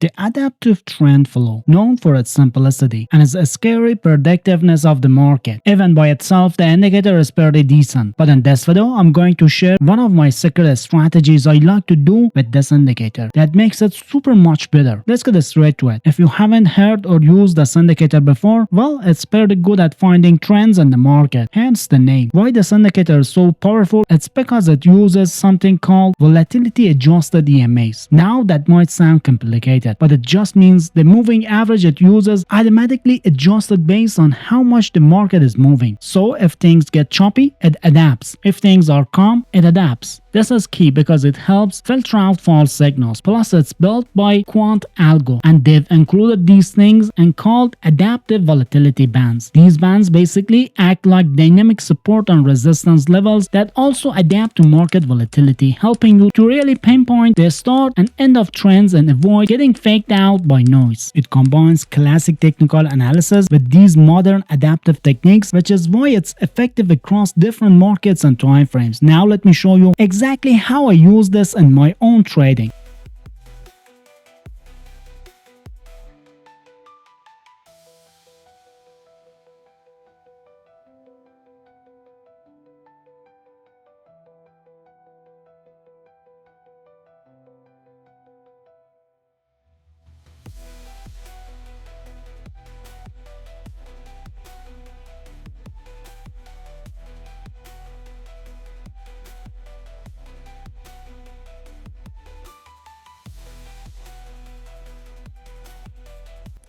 The adaptive trend flow, known for its simplicity and its scary predictiveness of the market. Even by itself, the indicator is pretty decent, but in this video, I'm going to share one of my secret strategies I like to do with this indicator that makes it super much better. Let's get straight to it. If you haven't heard or used this indicator before, well, it's pretty good at finding trends in the market, hence the name. Why this indicator is so powerful? It's because it uses something called volatility adjusted EMAs. Now that might sound complicated, but it just means the moving average it uses automatically adjusted based on how much the market is moving. So if things get choppy, it adapts. If things are calm, it adapts. This is key because it helps filter out false signals. Plus, it's built by Quant Algo, and they've included these things and called adaptive volatility bands. These bands basically act like dynamic support and resistance levels that also adapt to market volatility, helping you to really pinpoint the start and end of trends and avoid getting faked out by noise. It combines classic technical analysis with these modern adaptive techniques, which is why it's effective across different markets and time frames. Now let me show you exactly how I use this in my own trading.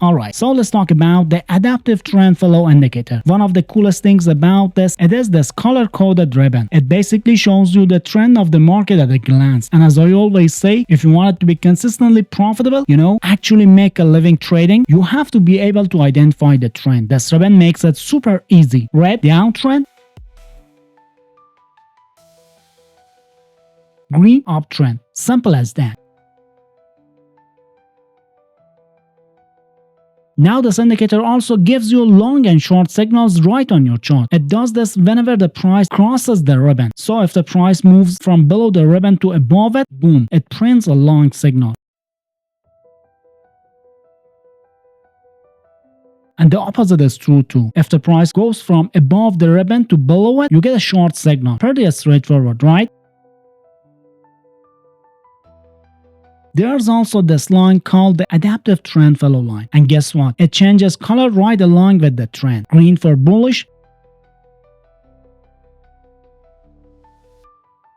Alright, so let's talk about the adaptive trend follow indicator. One of the coolest things about this, it is this color-coded ribbon. It basically shows you the trend of the market at a glance. And as I always say, if you want it to be consistently profitable, actually make a living trading, you have to be able to identify the trend. This ribbon makes it super easy. Red, downtrend. Green, uptrend. Simple as that. Now this indicator also gives you long and short signals right on your chart. It does this whenever the price crosses the ribbon. So if the price moves from below the ribbon to above it, boom, it prints a long signal. And the opposite is true too. If the price goes from above the ribbon to below it, you get a short signal. Pretty straightforward, right? There's also this line called the adaptive trend follow line. And guess what? It changes color right along with the trend. Green for bullish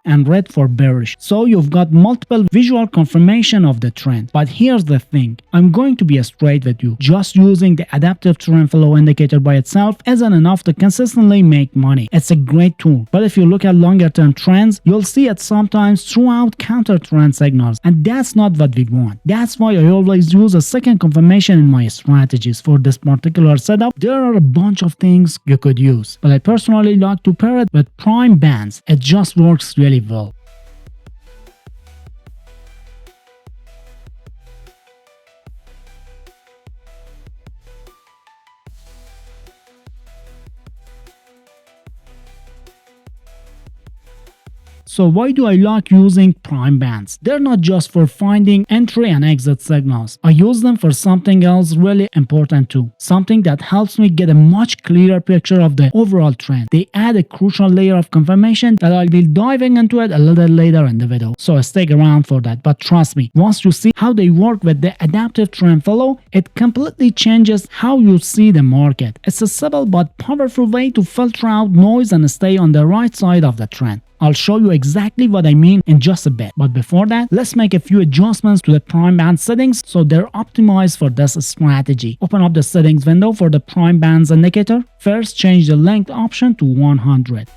and red for bearish. So you've got multiple visual confirmation of the trend. But here's the thing, I'm going to be straight with you. Just using the adaptive trend follow indicator by itself isn't enough to consistently make money. It's a great tool, but if you look at longer term trends, you'll see it sometimes throughout counter trend signals, and that's not what we want. That's why I always use a second confirmation in my strategies. For this particular setup, there are a bunch of things you could use, but I personally like to pair it with prime bands. It just works really well. So why do I like using prime bands? They're not just for finding entry and exit signals. I use them for something else really important too. Something that helps me get a much clearer picture of the overall trend. They add a crucial layer of confirmation that I'll be diving into it a little later in the video. So stick around for that. But trust me, once you see how they work with the adaptive trend follow, it completely changes how you see the market. It's a simple but powerful way to filter out noise and stay on the right side of the trend. I'll show you exactly what I mean in just a bit. But before that, let's make a few adjustments to the prime band settings so they're optimized for this strategy. Open up the settings window for the prime bands indicator. First, change the length option to 100.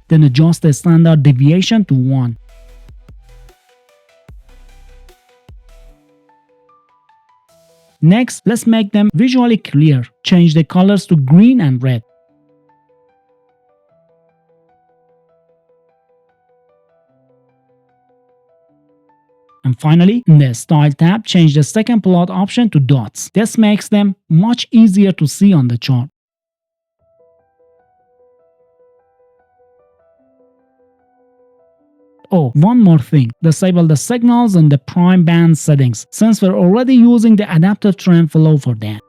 Then adjust the standard deviation to 1. Next, let's make them visually clear. Change the colors to green and red. And finally, in the Style tab, change the second plot option to dots. This makes them much easier to see on the chart. Oh, one more thing, disable the signals in the prime band settings since we're already using the adaptive trend follow for that.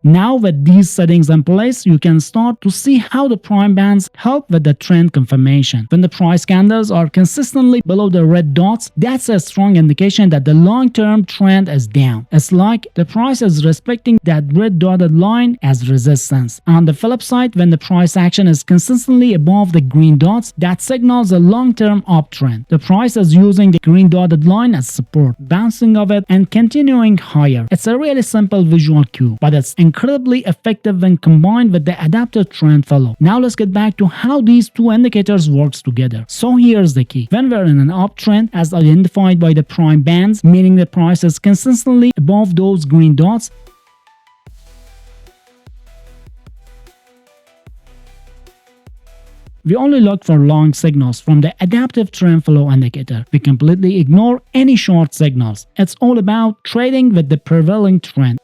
Now with these settings in place, you can start to see how the prime bands help with the trend confirmation. When the price candles are consistently below the red dots, that's a strong indication that the long-term trend is down. It's like the price is respecting that red dotted line as resistance. On the flip side, when the price action is consistently above the green dots, that signals a long-term uptrend. The price is using the green dotted line as support, bouncing off it and continuing higher. It's a really simple visual cue, but it's incredibly effective when combined with the adaptive trend follow. Now let's get back to how these two indicators works together. So here's the key. When we're in an uptrend as identified by the prime bands, meaning the price is consistently above those green dots, we only look for long signals from the adaptive trend follow indicator. We completely ignore any short signals. It's all about trading with the prevailing trend.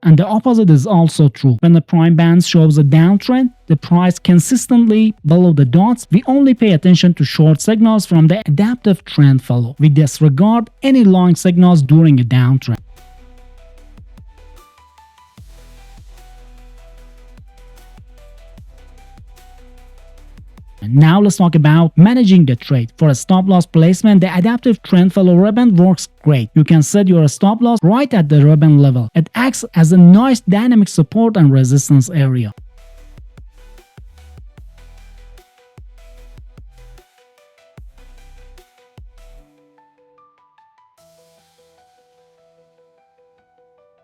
And the opposite is also true. When the prime band shows a downtrend, the price consistently below the dots, we only pay attention to short signals from the adaptive trend follow. We disregard any long signals during a downtrend. Now let's talk about managing the trade. For a stop loss placement, the adaptive trend follow ribbon works great. You can set your stop loss right at the ribbon level. It acts as a nice dynamic support and resistance area.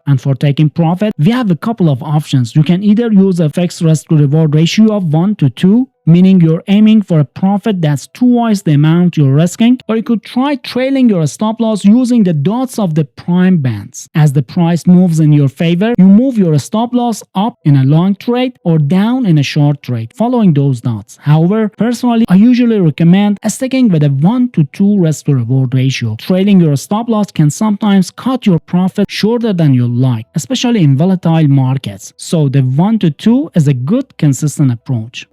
And for taking profit, we have a couple of options. You can either use a fixed risk to reward ratio of 1 to 2, meaning you're aiming for a profit that's twice the amount you're risking, or you could try trailing your stop loss using the dots of the prime bands. As the price moves in your favor, you move your stop loss up in a long trade or down in a short trade, following those dots. However, personally, I usually recommend sticking with a 1 to 2 risk to reward ratio. Trailing your stop loss can sometimes cut your profit shorter than you like, especially in volatile markets. So the 1 to 2 is a good consistent approach.